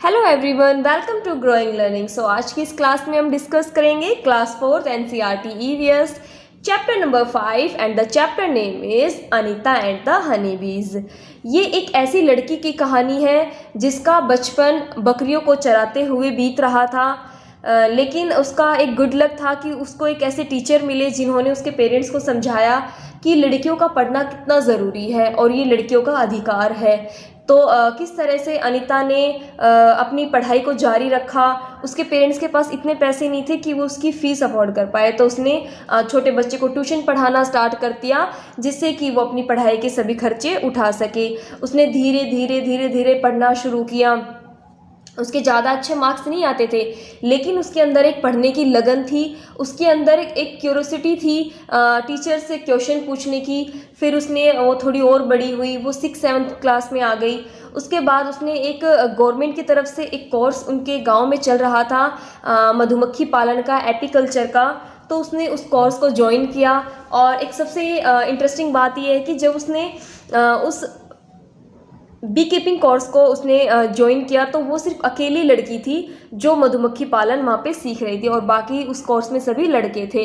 Hello everyone, welcome to growing learning. So आज की इस क्लास में हम डिस्कस करेंगे class 4th NCERT EVS chapter number 5 and the chapter name is Anita and the honey bees. ये एक ऐसी लड़की की कहानी है जिसका बचपन बकरियों को चराते हुए बीत रहा था। लेकिन उसका एक गुड लक था कि उसको एक ऐसे टीचर मिले जिन्होंने उसके पेरेंट्स को समझाया कि लड़कियों का पढ़ना कितना ज़रूरी है और ये लड़कियों का अधिकार है। तो किस तरह से अनीता ने अपनी पढ़ाई को जारी रखा। उसके पेरेंट्स के पास इतने पैसे नहीं थे कि वो उसकी फ़ीस अफोर्ड कर पाए, तो उसने छोटे बच्चे को ट्यूशन पढ़ाना स्टार्ट कर दिया जिससे कि वो अपनी पढ़ाई के सभी खर्चे उठा सके। उसने धीरे धीरे पढ़ना शुरू किया। उसके ज़्यादा अच्छे मार्क्स नहीं आते थे, लेकिन उसके अंदर एक पढ़ने की लगन थी, उसके अंदर एक क्यूरोसिटी थी टीचर से क्वेश्चन पूछने की। फिर उसने वो थोड़ी और बड़ी हुई, वो 6-7 क्लास में आ गई। उसके बाद उसने एक गवर्नमेंट की तरफ से एक कोर्स उनके गांव में चल रहा था मधुमक्खी पालन का, एपीकल्चर का, तो उसने उस कोर्स को ज्वाइन किया। और एक सबसे इंटरेस्टिंग बात यह है कि जब उसने उस बी कीपिंग कोर्स को उसने ज्वाइन किया तो वो सिर्फ अकेली लड़की थी जो मधुमक्खी पालन वहाँ पे सीख रही थी और बाकी उस कोर्स में सभी लड़के थे।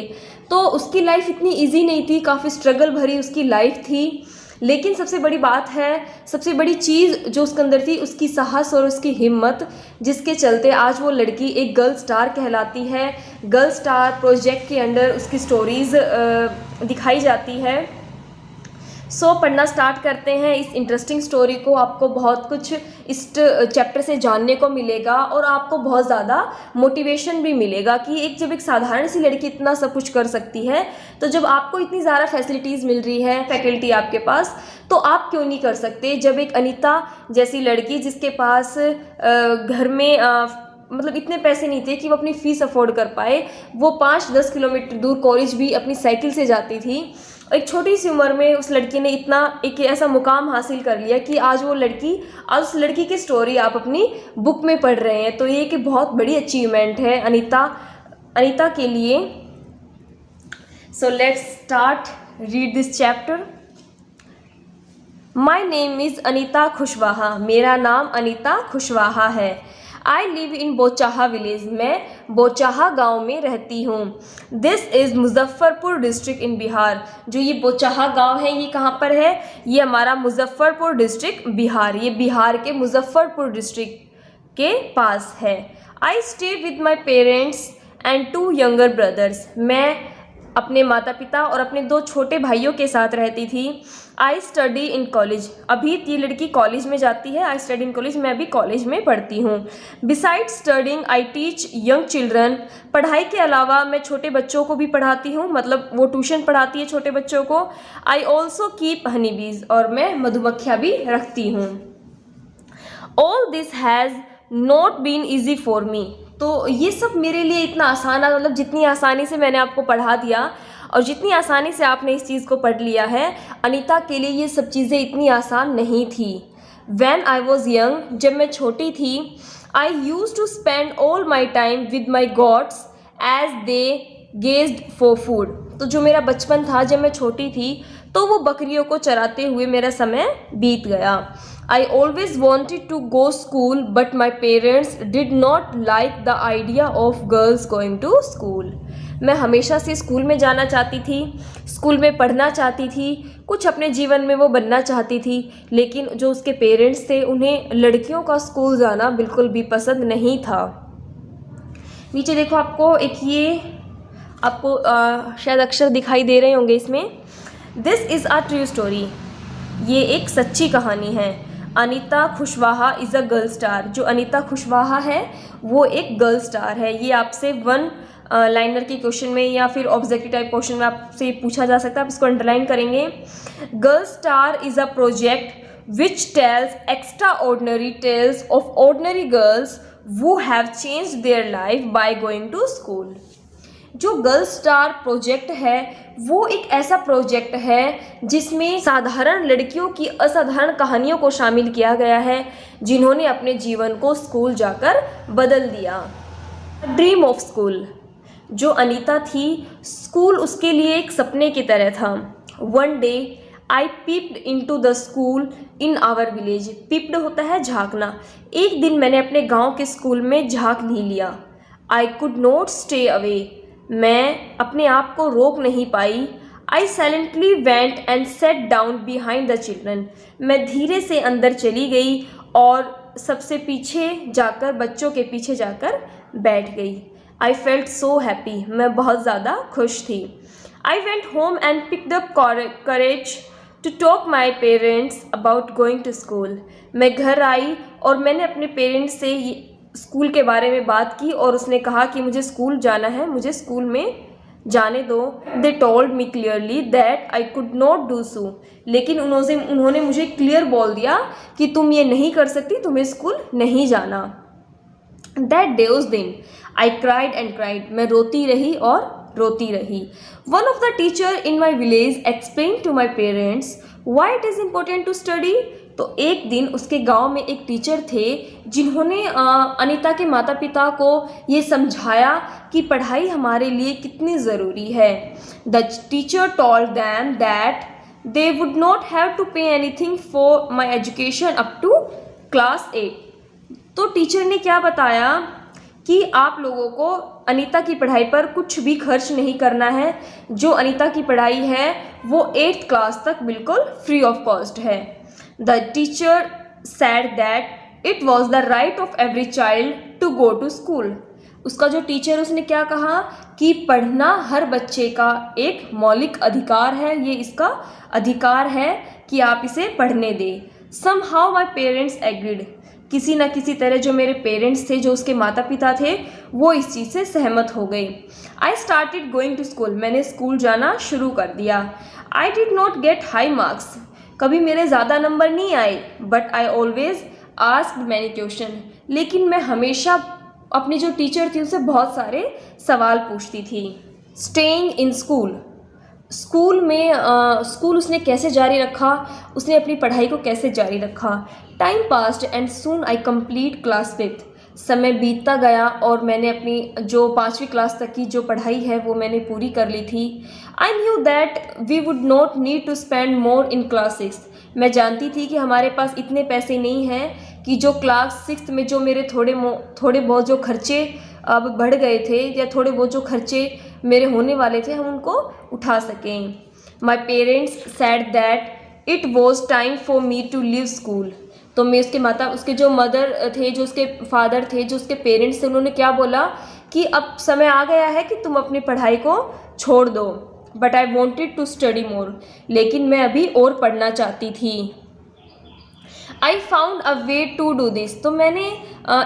तो उसकी लाइफ इतनी इजी नहीं थी, काफ़ी स्ट्रगल भरी उसकी लाइफ थी। लेकिन सबसे बड़ी बात है, सबसे बड़ी चीज़ जो उसके अंदर थी, उसकी साहस और उसकी हिम्मत, जिसके चलते आज वो लड़की एक गर्ल स्टार कहलाती है। गर्ल स्टार प्रोजेक्ट के अंडर उसकी स्टोरीज़ दिखाई जाती है। सो पढ़ना स्टार्ट करते हैं इस इंटरेस्टिंग स्टोरी को। आपको बहुत कुछ इस चैप्टर से जानने को मिलेगा और आपको बहुत ज़्यादा मोटिवेशन भी मिलेगा कि जब एक साधारण सी लड़की इतना सब कुछ कर सकती है, तो जब आपको इतनी ज़्यादा फैसिलिटीज़ मिल रही है, फैकल्टी आपके पास, तो आप क्यों नहीं कर सकते। जब एक अनीता जैसी लड़की जिसके पास घर में मतलब इतने पैसे नहीं थे कि वो अपनी फ़ीस अफोर्ड कर पाए, वो 5-10 किलोमीटर दूर कॉलेज भी अपनी साइकिल से जाती थी। एक छोटी सी उम्र में उस लड़की ने इतना एक ऐसा मुकाम हासिल कर लिया कि आज उस लड़की की स्टोरी आप अपनी बुक में पढ़ रहे हैं। तो ये एक बहुत बड़ी अचीवमेंट है अनीता के लिए। So let's start read this chapter. My name is Anita Kushwaha. मेरा नाम अनीता खुशवाहा है। I live in Bochaha village. मैं बोचाहा गांव में रहती हूँ। This is Muzaffarpur district in Bihar. जो ये बोचाहा गांव है ये कहाँ पर है? ये हमारा मुजफ्फरपुर डिस्ट्रिक्ट बिहार, ये बिहार के मुजफ्फरपुर डिस्ट्रिक्ट के पास है। I stay with my parents and 2 younger brothers. मैं अपने माता पिता और अपने 2 छोटे भाइयों के साथ रहती थी। I study in college. अभी ये लड़की कॉलेज में जाती है। आई स्टडी इन कॉलेज, मैं भी कॉलेज में पढ़ती हूँ। Beside studying I teach young children. पढ़ाई के अलावा मैं छोटे बच्चों को भी पढ़ाती हूँ, मतलब वो ट्यूशन पढ़ाती है छोटे बच्चों को। आई ऑल्सो कीप हनी बीज। और मैं मधुमक्खियाँ भी रखती हूँ। All this has not been easy for me. तो ये सब मेरे लिए इतना आसान है, मतलब जितनी आसानी से मैंने आपको पढ़ा दिया और जितनी आसानी से आपने इस चीज़ को पढ़ लिया है, अनीता के लिए ये सब चीज़ें इतनी आसान नहीं थी। When I was young, जब मैं छोटी थी, I used to spend all my time with my goats as they gazed for food। तो जो मेरा बचपन था, जब मैं छोटी थी, तो वो बकरियों को चराते हुए मेरा समय बीत गया। I always wanted to go school, but my parents did not like the idea of girls going to school। मैं हमेशा से स्कूल में जाना चाहती थी, स्कूल में पढ़ना चाहती थी, कुछ अपने जीवन में वो बनना चाहती थी, लेकिन जो उसके पेरेंट्स थे उन्हें लड़कियों का स्कूल जाना बिल्कुल भी पसंद नहीं था। नीचे देखो, आपको आपको शायद अक्षर दिखाई दे रहे होंगे इसमें। This is a true story. ये एक सच्ची कहानी है। Anita Kushwaha is a girl star. जो अनीता खुशवाहा है वो एक गर्ल स्टार है। ये आपसे 1 लाइनर के क्वेश्चन में या फिर ऑब्जेक्टिव टाइप क्वेश्चन में आपसे पूछा जा सकता है, आप इसको अंडरलाइन करेंगे। Girl star is a project which tells extraordinary tales of ordinary girls who have changed their life by going to school। जो गर्ल स्टार प्रोजेक्ट है वो एक ऐसा प्रोजेक्ट है जिसमें साधारण लड़कियों की असाधारण कहानियों को शामिल किया गया है जिन्होंने अपने जीवन को स्कूल जाकर बदल दिया। Dream of school. जो अनीता थी, स्कूल उसके लिए एक सपने की तरह था। One day I peeped into the school in our village. Peeped होता है झांकना। एक दिन मैंने अपने गांव के स्कूल में झांक ही लिया। I could not stay away. मैं अपने आप को रोक नहीं पाई। I silently went and sat down behind the children. मैं धीरे से अंदर चली गई और सबसे पीछे जाकर, बच्चों के पीछे जाकर बैठ गई। I felt so happy. मैं बहुत ज़्यादा खुश थी। I went home and picked up courage to talk my parents about going to school. मैं घर आई और मैंने अपने पेरेंट्स से स्कूल के बारे में बात की और उसने कहा कि मुझे स्कूल जाना है, मुझे स्कूल में जाने दो। They told me clearly that I could not do so. लेकिन उन्होंने मुझे क्लियर बोल दिया कि तुम ये नहीं कर सकती, तुम्हें स्कूल नहीं जाना। दैट डे उस दिन आई क्राइड एंड क्राइड। मैं रोती रही और रोती रही। One of the teacher in my village explain to my parents why it is important to study. तो एक दिन उसके गांव में एक टीचर थे जिन्होंने अनीता के माता पिता को ये समझाया कि पढ़ाई हमारे लिए कितनी ज़रूरी है। The teacher told them that they would not have to pay anything for my education up to class 8। तो टीचर ने क्या बताया कि आप लोगों को अनीता की पढ़ाई पर कुछ भी खर्च नहीं करना है। जो अनीता की पढ़ाई है वो 8th क्लास तक बिल्कुल फ्री ऑफ कॉस्ट है। The teacher said that it was the right of every child to go to school. उसका जो टीचर, उसने क्या कहा कि पढ़ना हर बच्चे का एक मौलिक अधिकार है, ये इसका अधिकार है कि आप इसे पढ़ने दें। Somehow my parents agreed. किसी न किसी तरह जो मेरे पेरेंट्स थे, जो उसके माता पिता थे, वो इस चीज़ से सहमत हो गए। I started going to school. मैंने स्कूल जाना शुरू कर दिया। I did not get high marks. कभी मेरे ज़्यादा नंबर नहीं आए। But I always asked many question. लेकिन मैं हमेशा अपनी जो टीचर थी उससे बहुत सारे सवाल पूछती थी। Staying in school. स्कूल उसने कैसे जारी रखा, उसने अपनी पढ़ाई को कैसे जारी रखा। Time passed and soon I complete class 5th। समय बीतता गया और मैंने अपनी जो 5वीं क्लास तक की जो पढ़ाई है वो मैंने पूरी कर ली थी। I knew that we would not need to spend more in class 6th। मैं जानती थी कि हमारे पास इतने पैसे नहीं हैं कि जो क्लास 6th में जो मेरे थोड़े बहुत जो खर्चे अब बढ़ गए थे, या थोड़े बहुत जो खर्चे मेरे होने वाले थे, हम उनको उठा सकें। My parents said that it was time for me to leave school. तो मैं उसके जो मदर थे, जो उसके फादर थे, जो उसके पेरेंट्स थे, उन्होंने क्या बोला कि अब समय आ गया है कि तुम अपनी पढ़ाई को छोड़ दो। But I wanted to study more. लेकिन मैं अभी और पढ़ना चाहती थी। I found a way to do this. तो मैंने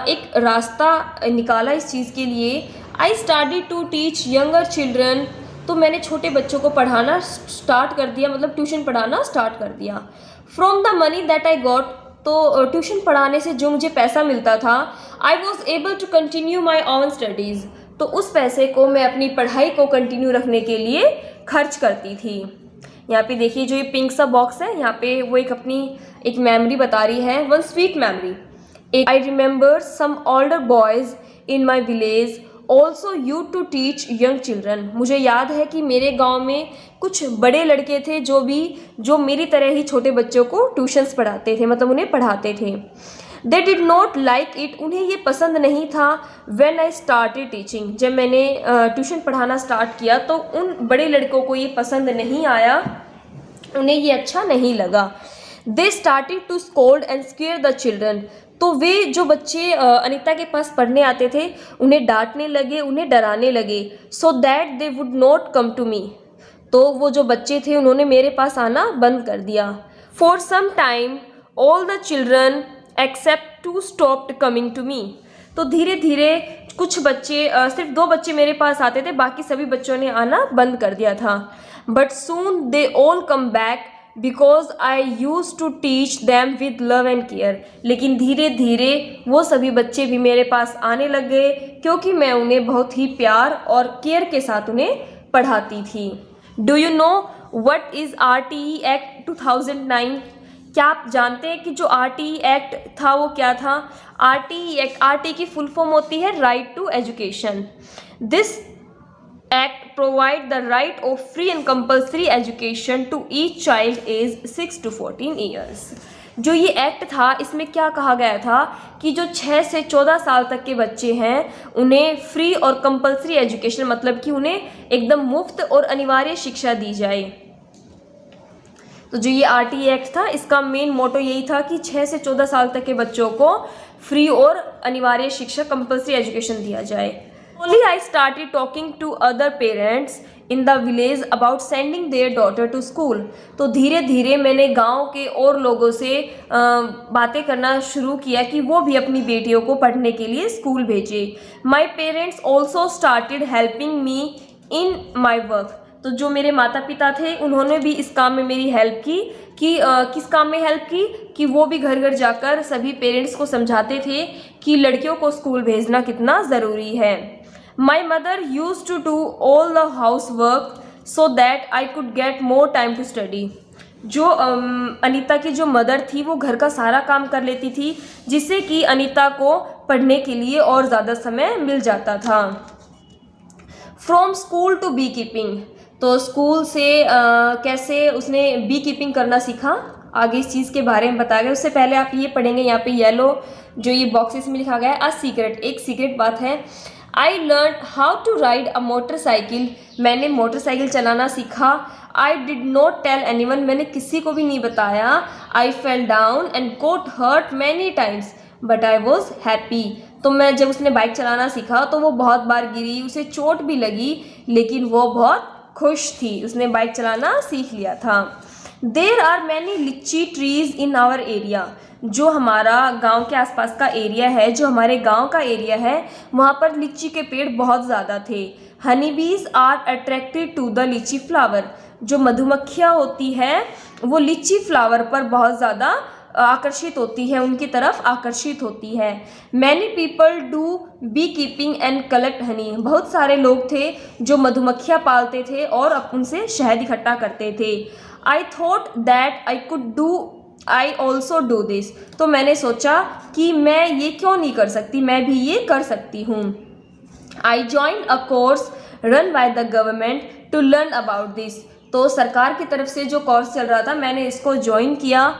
एक रास्ता निकाला इस चीज़ के लिए। I started to teach younger children. तो मैंने छोटे बच्चों को पढ़ाना स्टार्ट कर दिया, मतलब ट्यूशन पढ़ाना स्टार्ट कर दिया। From the money that I got. तो ट्यूशन पढ़ाने से जो मुझे पैसा मिलता था, I was able to continue my own studies. तो उस पैसे को मैं अपनी पढ़ाई को कंटिन्यू रखने के लिए खर्च करती थी। यहाँ पे देखिए जो ये पिंक सा बॉक्स है, यहाँ पे वो एक मेमोरी बता रही है, one sweet memory. I remember some older boys in my village also used to teach young children. मुझे याद है कि मेरे गांव में कुछ बड़े लड़के थे जो मेरी तरह ही छोटे बच्चों को ट्यूशन्स पढ़ाते थे, मतलब उन्हें पढ़ाते थे। They did not like it. उन्हें ये पसंद नहीं था। When I started teaching. जब मैंने ट्यूशन पढ़ाना स्टार्ट किया तो उन बड़े लड़कों को ये पसंद नहीं आया, उन्हें ये अच्छा नहीं लगा। They started to scold and scare the children. तो वे जो बच्चे अनीता के पास पढ़ने आते थे उन्हें डांटने लगे, उन्हें डराने लगे। So that they would not come to me. तो वो जो बच्चे थे उन्होंने मेरे पास आना बंद कर दिया। For some time all the children except two stopped coming to me. तो धीरे धीरे कुछ बच्चे, सिर्फ 2 बच्चे मेरे पास आते थे, बाकी सभी बच्चों ने आना बंद कर दिया था। But soon they all come back because I use to teach them with love and care. लेकिन धीरे धीरे वो सभी बच्चे भी मेरे पास आने लग गए क्योंकि मैं उन्हें बहुत ही प्यार और केयर के साथ उन्हें पढ़ाती थी। Do you know what is RTE act 2009? क्या आप जानते हैं कि जो RTE एक्ट था वो क्या था? RTE एक्ट, RTE की फुल फॉर्म होती है right to education. This Act provide the right of free and compulsory education to each child aged 6 to 14 years. जो ये एक्ट था इसमें क्या कहा गया था कि जो 6 से 14 साल तक के बच्चे हैं उन्हें फ्री और कंपल्सरी एजुकेशन, मतलब कि उन्हें एकदम मुफ्त और अनिवार्य शिक्षा दी जाए। तो जो ये RTE एक्ट था इसका मेन मोटो यही था कि 6 से 14 साल तक के बच्चों को फ्री और अनिवार्य शिक्षा, कंपल्सरी एजुकेशन दिया जाए। Only I started talking to other parents in the village about sending their daughter to school. तो धीरे धीरे मैंने गांव के और लोगों से बातें करना शुरू किया कि वो भी अपनी बेटियों को पढ़ने के लिए स्कूल भेजे। My parents also started helping me in my work. तो जो मेरे माता पिता थे उन्होंने भी इस काम में मेरी हेल्प की कि किस काम में हेल्प की कि वो भी घर घर जाकर सभी पेरेंट्स को समझाते थे कि लड़कियों को स्कूल भेजना कितना ज़रूरी है। My mother used to do all the housework so that I could get more time to study. जो अनीता की जो मदर थी वो घर का सारा काम कर लेती थी जिससे कि अनीता को पढ़ने के लिए और ज़्यादा समय मिल जाता था। From school to beekeeping. तो स्कूल से कैसे उसने बी कीपिंग करना सीखा, आगे इस चीज़ के बारे में बताया गया। उससे पहले आप ये पढ़ेंगे, यहाँ पे येलो जो ये बॉक्सेस में लिखा गया है, अ सीक्रेट, एक सीक्रेट बात है। I learn how to ride a motorcycle, मैंने मोटरसाइकिल चलाना सीखा। I did not tell anyone, मैंने किसी को भी नहीं बताया। I fell down and got hurt many times but I was happy. तो मैं जब उसने बाइक चलाना सीखा तो वो बहुत बार गिरी, उसे चोट भी लगी, लेकिन वो बहुत खुश थी, उसने बाइक चलाना सीख लिया था। देर आर मैनी लिची ट्रीज इन आवर एरिया, जो हमारा गांव के आसपास का एरिया है, जो हमारे गांव का एरिया है, वहाँ पर लीची के पेड़ बहुत ज़्यादा थे। Honey bees are attracted to the लीची फ्लावर, जो मधुमक्खियाँ होती है वो लीची फ्लावर पर बहुत ज़्यादा आकर्षित होती है, उनकी तरफ आकर्षित होती है। Many people do beekeeping and collect honey, बहुत सारे लोग थे जो मधुमक्खियाँ पालते थे और उनसे शहद इकट्ठा करते थे। I thought that I also do this, तो मैंने सोचा कि मैं ये क्यों नहीं कर सकती, मैं भी ये कर सकती हूँ। I join a course run by the government to learn about this, तो सरकार की तरफ से जो कोर्स चल रहा था मैंने इसको ज्वाइन किया।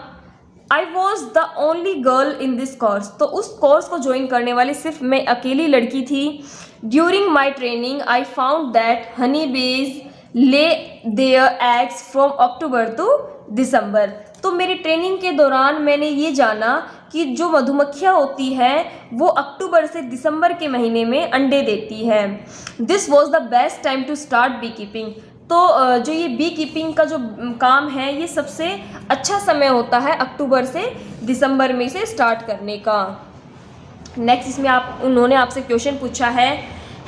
I was the only girl in this course, तो उस कोर्स को ज्वाइन करने वाली सिर्फ मैं अकेली लड़की थी। During my training I found that honey bees lay their eggs from October to December, तो मेरी ट्रेनिंग के दौरान मैंने ये जाना कि जो मधुमक्खियाँ होती है वो अक्टूबर से दिसंबर के महीने में अंडे देती है। This was the best time to start beekeeping, तो जो ये बी कीपिंग का जो काम है ये सबसे अच्छा समय होता है अक्टूबर से दिसंबर में से स्टार्ट करने का। नेक्स्ट इसमें उन्होंने आपसे क्वेश्चन पूछा है,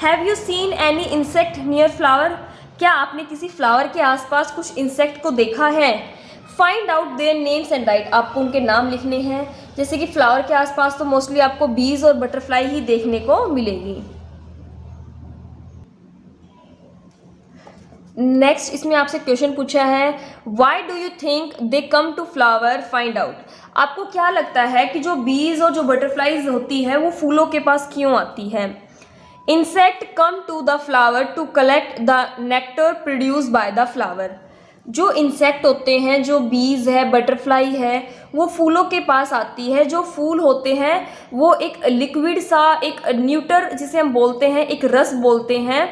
have you seen any insect near flower, क्या आपने किसी फ्लावर के आसपास कुछ इंसेक्ट को देखा है। Find out their names and right, आपको उनके नाम लिखने हैं। जैसे कि फ्लावर के आसपास तो मोस्टली आपको बीज और बटरफ्लाई ही देखने को मिलेगी। नेक्स्ट इसमें आपसे क्वेश्चन पूछा है, why do you think they come to flower, find out, आपको क्या लगता है कि जो बीज और जो बटरफ्लाईज होती है वो फूलों के पास क्यों आती है। Insect come to the flower to collect the nectar produce by the flower, जो इंसेक्ट होते हैं, जो बीज है, बटरफ्लाई है, वो फूलों के पास आती है। जो फूल होते हैं वो एक लिक्विड सा, एक न्यूटर जिसे हम बोलते हैं, एक रस बोलते हैं,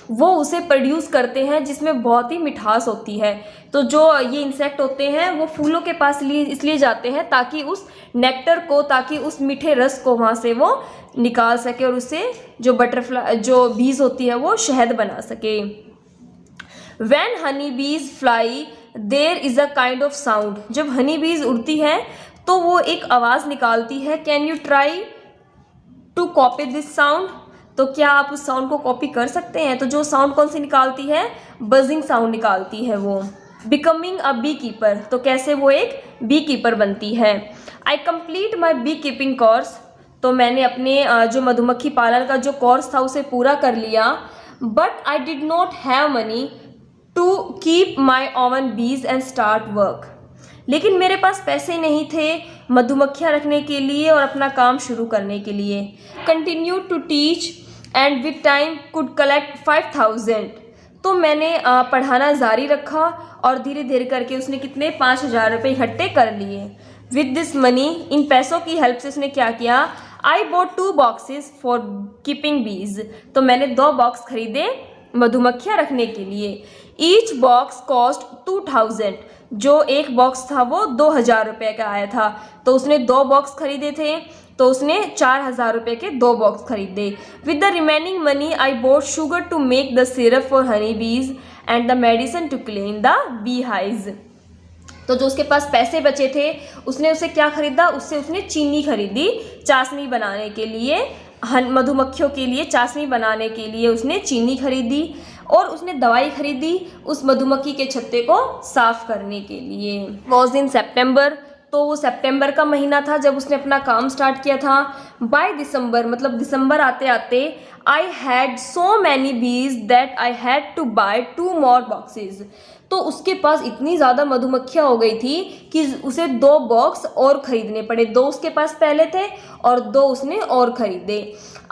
वो उसे प्रोड्यूस करते हैं जिसमें बहुत ही मिठास होती है। तो जो ये इंसेक्ट होते हैं वो फूलों के पास इसलिए जाते हैं ताकि उस नेक्टर को, ताकि उस मीठे रस को वहाँ से वो निकाल सके और उससे जो बटरफ्लाई, जो बीज होती है वो शहद बना सके। When honey bees fly, there is a kind of sound, जब हनी बीज उड़ती है तो वो एक आवाज़ निकालती है। Can you try to copy this sound, तो क्या आप उस साउंड को कॉपी कर सकते हैं। तो जो साउंड कौन सी निकालती है, बजिंग साउंड निकालती है वो। बिकमिंग अ बी कीपर, तो कैसे वो एक बी कीपर बनती है। I complete my beekeeping course, तो मैंने अपने जो मधुमक्खी पालन का जो कोर्स था उसे पूरा कर लिया। But I did not have money to keep my own bees and start work, लेकिन मेरे पास पैसे नहीं थे मधुमक्खियाँ रखने के लिए और अपना काम शुरू करने के लिए। Continue to teach and with time could collect 5000, तो मैंने पढ़ाना जारी रखा और धीरे धीरे करके उसने कितने 5,000 रुपये इकट्ठे कर लिए। विद दिस मनी, इन पैसों की हेल्प से उसने क्या किया, I bought 2 boxes for keeping बीज, तो मैंने 2 बॉक्स खरीदे मधुमक्खियाँ रखने के लिए। ईच बॉक्स कॉस्ट 2,000, जो एक बॉक्स था वो 2,000 रुपये का आया था, तो उसने 2 बॉक्स खरीदे थे, तो उसने 4,000 रुपये के 2 बॉक्स खरीदे। With the remaining money I bought sugar to make the syrup for honey bees and the medicine to clean the bee hives. तो जो उसके पास पैसे बचे थे उसने उसे क्या खरीदा, उससे उसने चीनी खरीदी चाशनी बनाने के लिए, मधुमक्खियों के लिए चाशनी बनाने के लिए उसने चीनी खरीदी, और उसने दवाई खरीदी उस मधुमक्खी के छत्ते को साफ करने के लिए। वॉज इन सेप्टेम्बर, तो वो सितंबर का महीना था जब उसने अपना काम स्टार्ट किया था। बाय दिसंबर, मतलब दिसंबर आते आते, I had so many bees that I had to buy 2 more boxes, तो उसके पास इतनी ज़्यादा मधुमक्खियाँ हो गई थी कि उसे 2 बॉक्स और ख़रीदने पड़े। 2 उसके पास पहले थे और 2 उसने और ख़रीदे।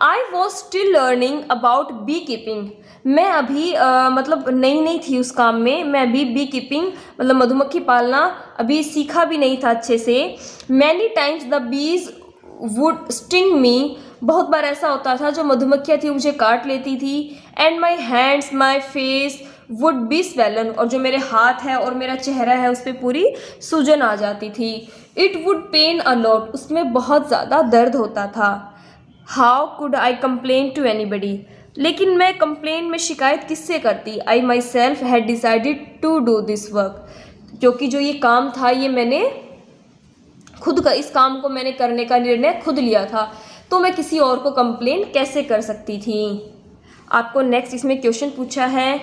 I was still learning about beekeeping, मैं अभी मतलब नई थी उस काम में, मैं अभी बी कीपिंग मतलब मधुमक्खी पालना अभी सीखा भी नहीं था अच्छे से। Many times the bees would sting मी, बहुत बार ऐसा होता था जो मधुमक्खियाँ थी मुझे काट लेती थी। And my hands my face would be swollen, और जो मेरे हाथ है और मेरा चेहरा है उस पर पूरी सूजन आ जाती थी। It would pain a lot, उसमें बहुत ज़्यादा दर्द होता था। How could I complain to anybody, लेकिन मैं कंप्लेन में शिकायत किससे करती। I myself had decided to do this work, क्योंकि जो ये काम था ये मैंने खुद का, इस काम को मैंने करने का निर्णय खुद लिया था, तो मैं किसी और को कंप्लेन कैसे कर सकती थी। आपको नेक्स्ट इसमें क्वेश्चन पूछा है,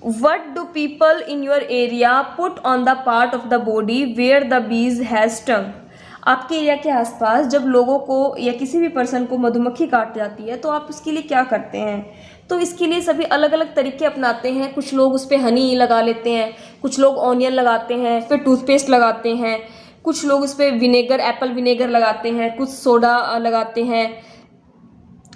what do people in your area put on the part of the body where the bee has stung, आपके एरिया के आसपास जब लोगों को या किसी भी पर्सन को मधुमक्खी काट जाती है तो आप उसके लिए क्या करते हैं। तो इसके लिए सभी अलग अलग तरीके अपनाते हैं। कुछ लोग उस पर हनी लगा लेते हैं, कुछ लोग ऑनियन लगाते हैं, फिर टूथपेस्ट लगाते हैं, कुछ लोग उस पर विनेगर, एप्पल विनेगर लगाते हैं, कुछ सोडा लगाते हैं।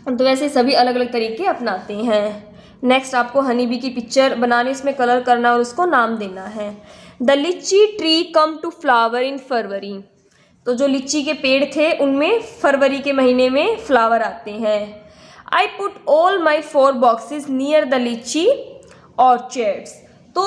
तो वैसे सभी अलग अलग तरीके अपनाते हैं। नेक्स्ट आपको हनी बी की पिक्चर बनानी, इसमें कलर करना और उसको नाम देना है। The litchi tree come to flower in February, तो जो लीची के पेड़ थे उनमें फरवरी के महीने में फ्लावर आते हैं। I put all my 4 boxes near the लीची ऑर्चर्ड्स, तो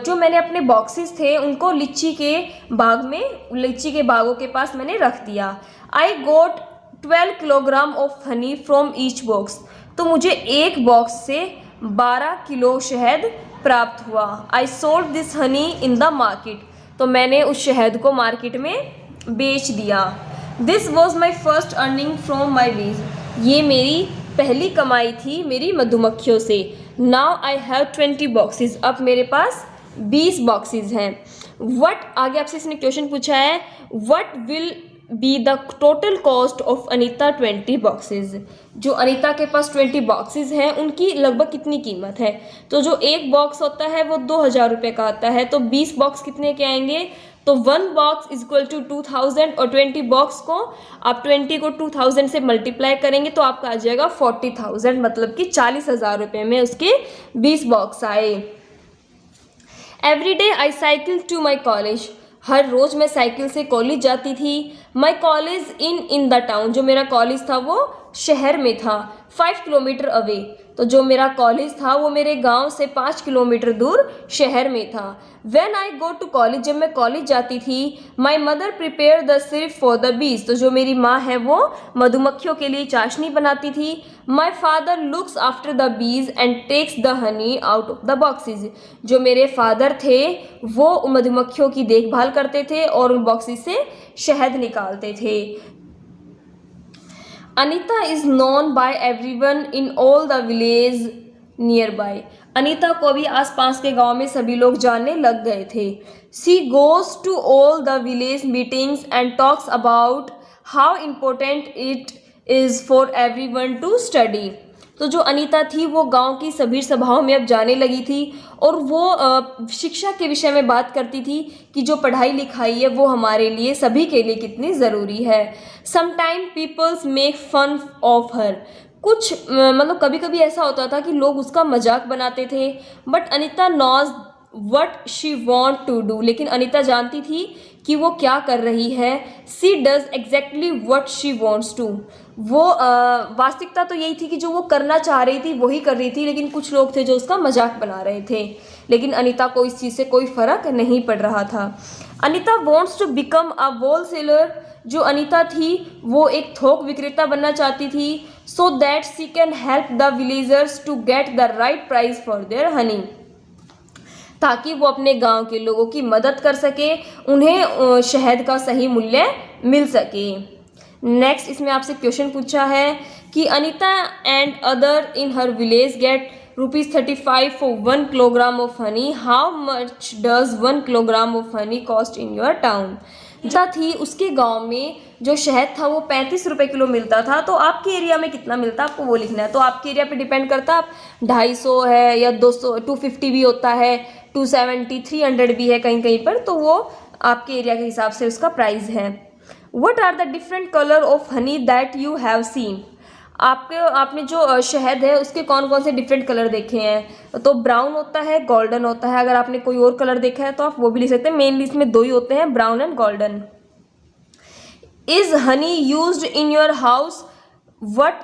जो मैंने अपने बॉक्सेस थे उनको लीची के बाग में, लीची के बागों के पास मैंने रख दिया। आई गोट 12 kilogram of honey from each box, तो मुझे एक बॉक्स से 12 किलो शहद प्राप्त हुआ। I sold this Honey in the market, तो मैंने उस शहद को मार्केट में बेच दिया। This was my first earning from my बीज, ये मेरी पहली कमाई थी मेरी मधुमक्खियों से। नाउ आई हैव 20 बॉक्सेस, अब मेरे पास 20 बॉक्सेस हैं। वट, आगे आपसे इसने क्वेश्चन पूछा है, what will be the total cost of Anita 20 boxes, जो अनीता के पास 20 बॉक्सेस हैं उनकी लगभग कितनी कीमत है। तो जो एक बॉक्स होता है वो 2,000 रुपये का आता है, तो 20 बॉक्स कितने के आएंगे, तो 1 बॉक्स इज इक्वल टू 2,000, और 20 बॉक्स को आप 20 को 2,000 से मल्टीप्लाई करेंगे तो आपका आ जाएगा 40,000, मतलब कि 40,000 रुपये में उसके 20 बॉक्स आए। Every day I cycle to my college, हर रोज़ मैं साइकिल से कॉलेज जाती थी। My college in the town, जो मेरा कॉलेज था वो शहर में था। 5 किलोमीटर अवे, तो जो मेरा कॉलेज था वो मेरे गांव से 5 किलोमीटर दूर शहर में था। When I go to college, जब मैं कॉलेज जाती थी, my mother prepare the syrup for the bees, तो जो मेरी माँ है वो मधुमक्खियों के लिए चाशनी बनाती थी। My father looks after the bees and takes the honey out of the boxes, जो मेरे फादर थे वो मधुमक्खियों की देखभाल करते थे और उन बॉक्सेस से शहद निकालते थे। Anita is known by everyone in all the village near by, Anita को भी आसपास के गांव में सभी लोग जानने लग गए थे। She goes to all the village meetings and talks about how important it is for everyone to study, तो जो अनीता थी वो गांव की सभी सभाओं में अब जाने लगी थी और वो शिक्षा के विषय में बात करती थी कि जो पढ़ाई लिखाई है वो हमारे लिए सभी के लिए कितनी ज़रूरी है। Sometime peoples make fun of her, कुछ मतलब कभी कभी ऐसा होता था कि लोग उसका मजाक बनाते थे, but Anita knows what she want to do, लेकिन अनीता जानती थी कि वो क्या कर रही है। She does exactly what she wants to, वो वास्तविकता तो यही थी कि जो वो करना चाह रही थी वही कर रही थी, लेकिन कुछ लोग थे जो उसका मजाक बना रहे थे, लेकिन अनीता को इस चीज़ से कोई फ़र्क नहीं पड़ रहा था। Anita wants to become a wholesaler, जो अनीता थी वो एक थोक विक्रेता बनना चाहती थी, so that she can help the villagers to get the right price for their honey, ताकि वो अपने गांव के लोगों की मदद कर सके, उन्हें शहद का सही मूल्य मिल सके। नेक्स्ट इसमें आपसे क्वेश्चन पूछा है कि Anita and other in her village get ₹35 for 1 kilogram of honey, how much does 1 kilogram of honey cost in your town. जहाँ थी उसके गांव में जो शहद था वो 35 रुपये किलो मिलता था, तो आपके एरिया में कितना मिलता है आपको वो लिखना है। तो आपके एरिया पे डिपेंड करता है, आप 250 है या 200, 250 भी होता है, 270, 300 भी है कहीं कहीं पर, तो वो आपके एरिया के हिसाब से उसका प्राइस है। What are the different colour of honey that you have seen, आपने जो शहद है उसके कौन कौन से डिफरेंट कलर देखे हैं। तो ब्राउन होता है, गोल्डन होता है, अगर आपने कोई और कलर देखा है तो आप वो भी लिख सकते हैं। मेनली इसमें दो ही होते हैं, brown and golden. Is Honey used in your house, what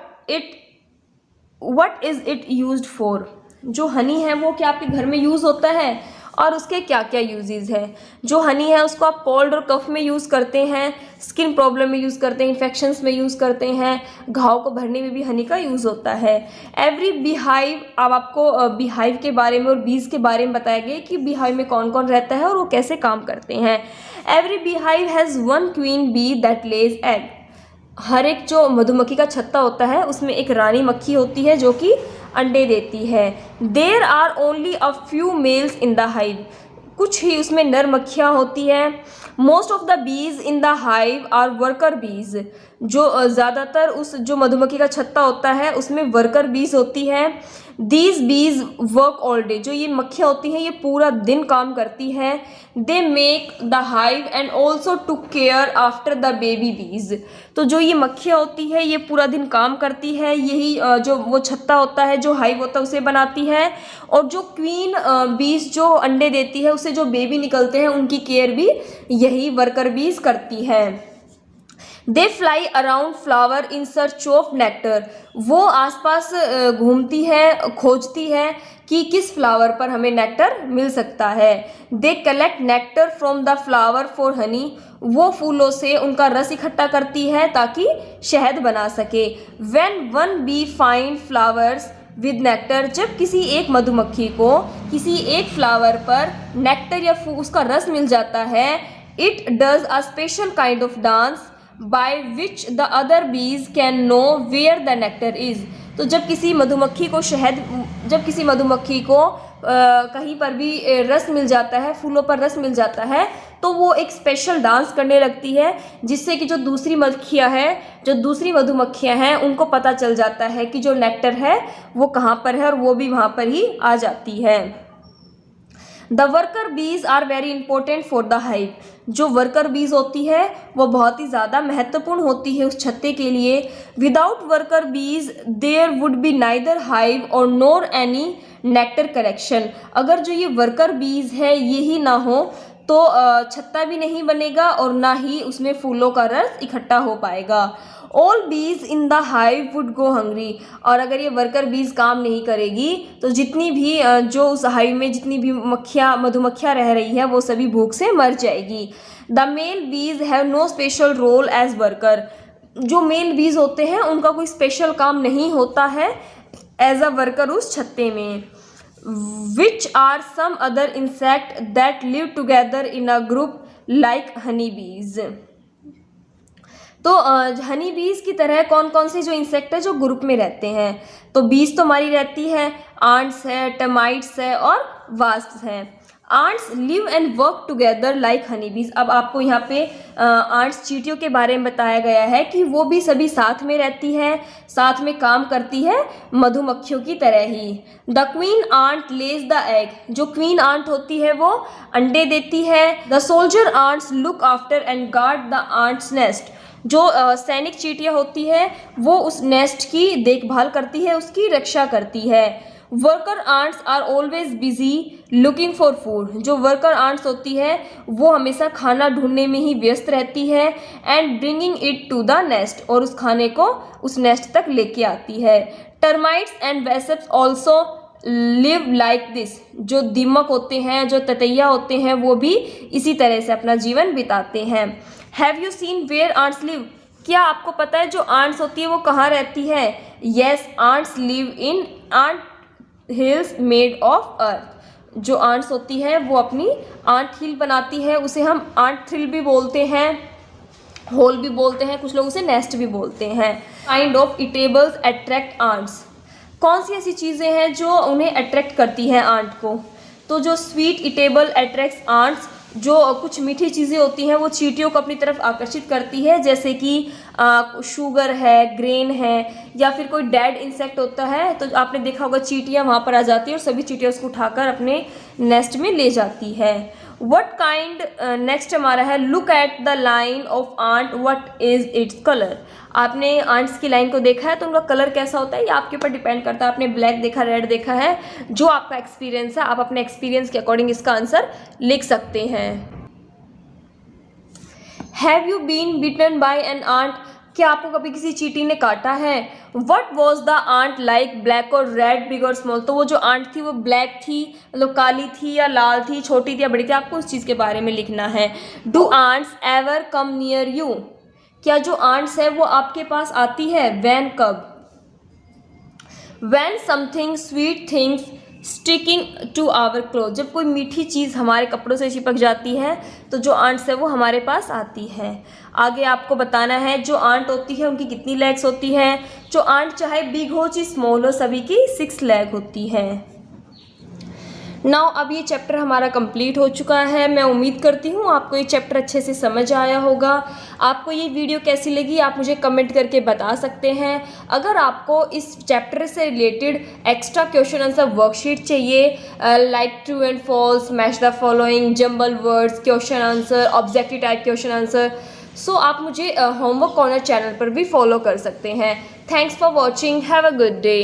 is it used for, जो हनी है वो क्या आपके घर में यूज़ होता है और उसके क्या क्या यूजेस हैं। जो हनी है उसको आप कोल्ड और कफ में यूज़ करते हैं, स्किन प्रॉब्लम में यूज़ करते हैं, इन्फेक्शंस में यूज़ करते हैं, घाव को भरने में भी हनी का यूज़ होता है। एवरी बीहाइव, अब आपको बीहाइव के बारे में और बीज के बारे में बताया गया कि बीहाइव में कौन कौन रहता है और वो कैसे काम करते हैं। Every beehive has 1 queen bee that lays egg, हर एक जो मधुमक्खी का छत्ता होता है उसमें एक रानी मक्खी होती है जो कि अंडे देती है। There are only a few males in the hive, कुछ ही उसमें नर मक्खियाँ होती हैं। Most of the bees in the hive are worker bees, जो ज़्यादातर उस जो मधुमक्खी का छत्ता होता है उसमें वर्कर बीज होती है। These be's verb all day, जो ये मक्खियाँ होती हैं ये पूरा दिन काम करती हैं। They make the hive and also took care after the baby बीज, तो जो ये मक्खियाँ होती है ये पूरा दिन काम करती है, यही जो वो छत्ता होता है जो हाइव होता है उसे बनाती है, और जो क्वीन बीज जो अंडे देती है उससे जो बेबी निकलते हैं उनकी केयर भी यही वर्कर बीज करती है। They fly around flower in search of nectar, वो आसपास घूमती है, खोजती है कि किस फ्लावर पर हमें नेक्टर मिल सकता है। They collect nectar from the flower for Honey, वो फूलों से उनका रस इकट्ठा करती है ताकि शहद बना सके। When one bee find flowers with nectar, जब किसी एक मधुमक्खी को किसी एक फ्लावर पर नेक्टर या उसका रस मिल जाता है, it does a special kind of dance by which the other bees can know where the nectar is, तो जब किसी मधुमक्खी को कहीं पर भी रस मिल जाता है, फूलों पर रस मिल जाता है, तो वो एक स्पेशल डांस करने लगती है जिससे कि जो दूसरी मधुमक्खियाँ हैं उनको पता चल जाता है कि जो नेक्टर है वो कहाँ पर है और वो भी वहाँ पर ही आ जाती है। The worker bees are very important for the hive, जो वर्कर बीज होती है वो बहुत ही ज़्यादा महत्वपूर्ण होती है उस छत्ते के लिए। Without worker bees there would be neither hive और नोर एनी नेक्टर कलेक्शन, अगर जो ये वर्कर बीज है यही ना हो तो छत्ता भी नहीं बनेगा और ना ही उसमें फूलों का रस इकट्ठा हो पाएगा। ऑल बीज in the hive would go hungry, और अगर ये वर्कर बीज काम नहीं करेगी तो जितनी भी जो उस हाइव में जितनी भी मधुमक्खियाँ रह रही हैं वो सभी भूख से मर जाएगी। The male bees have no special role as worker, जो मेल बीज होते हैं उनका कोई स्पेशल काम नहीं होता है एज अ वर्कर उस छत्ते में। Which are some other insect that live together in a group like honey bees, तो हनी बीज की तरह कौन कौन से जो इंसेक्ट है जो ग्रुप में रहते हैं, तो बीज तो हमारी रहती है, आंट्स है, टर्माइट्स है और वास्प्स हैं। Ants live and work together like honey bees, अब आपको यहाँ पे आंट्स चींटियों के बारे में बताया गया है कि वो भी सभी साथ में रहती है, साथ में काम करती है मधुमक्खियों की तरह ही। The queen ant lays the egg, जो क्वीन आंट होती है वो अंडे देती है। The soldier ants look after and guard the ants nest, जो सैनिक चींटियाँ होती है वो उस नेस्ट की देखभाल करती है, उसकी रक्षा करती है। Worker ants are always busy looking for food. जो वर्कर आंट्स होती है वो हमेशा खाना ढूंढने में ही व्यस्त रहती है। And bringing it to the nest, और उस खाने को उस नेस्ट तक लेके आती है। Termites and wasps also live like this. जो दीमक होते हैं, जो ततैया होते हैं, वो भी इसी तरह से अपना जीवन बिताते हैं। Have you seen where ants live? क्या आपको पता है जो आंट्स होती है वो कहाँ रहती है? Yes, ants live in ant hills made of earth. जो आंट्स होती है वो अपनी आंट हिल बनाती है, उसे हम आंट हिल भी बोलते हैं, होल भी बोलते हैं, कुछ लोग उसे नेस्ट भी बोलते हैं। Kind of eatables attract ants. कौन सी ऐसी चीज़ें हैं जो उन्हें अट्रैक्ट करती हैं आंट को? तो जो स्वीट ईटेबल अट्रैक्ट्स आंट्स, जो कुछ मीठी चीज़ें होती हैं वो चींटियों को अपनी तरफ आकर्षित करती है, जैसे कि शुगर है, ग्रेन है, या फिर कोई डेड इंसेक्ट होता है तो आपने देखा होगा चींटियाँ वहाँ पर आ जाती है और सभी चींटियाँ उसको उठाकर अपने नेस्ट में ले जाती है। व्हाट काइंड, नेक्स्ट हमारा है look at the line of ant, what is its colour. आपने आंट्स की लाइन को देखा है तो उनका कलर कैसा होता है ये आपके ऊपर डिपेंड करता है। आपने ब्लैक देखा, रेड देखा है, जो आपका एक्सपीरियंस है आप अपने एक्सपीरियंस के अकॉर्डिंग इसका आंसर लिख सकते हैं। Have you been bitten by an ant? क्या आपको कभी किसी चींटी ने काटा है? What was the ant like, black और रेड, बिग और स्मॉल? तो वो जो आंट थी वो ब्लैक थी, मतलब काली थी या लाल थी, छोटी थी या बड़ी थी, आपको उस चीज़ के बारे में लिखना है। Do ants ever come near you? क्या जो आंट्स है वो आपके पास आती है? वैन, कब? When something sweet things sticking to our cloth. जब कोई मीठी चीज़ हमारे कपड़ों से चिपक जाती है तो जो आंट्स है वो हमारे पास आती है। आगे आपको बताना है जो आंट होती है उनकी कितनी लेग्स होती हैं। जो आंट चाहे बिग हो चाहे स्मॉल हो, सभी की 6 लेग होती है। नाउ अब ये चैप्टर हमारा कंप्लीट हो चुका है। मैं उम्मीद करती हूँ आपको ये चैप्टर अच्छे से समझ आया होगा। आपको ये वीडियो कैसी लगी आप मुझे कमेंट करके बता सकते हैं। अगर आपको इस चैप्टर से related extra question answer worksheet चाहिए, like true and false, match the following, jumble words, question answer, objective type question answer, so आप मुझे होमवर्क कॉर्नर चैनल पर भी फॉलो कर सकते हैं। Thanks for watching, have a good day.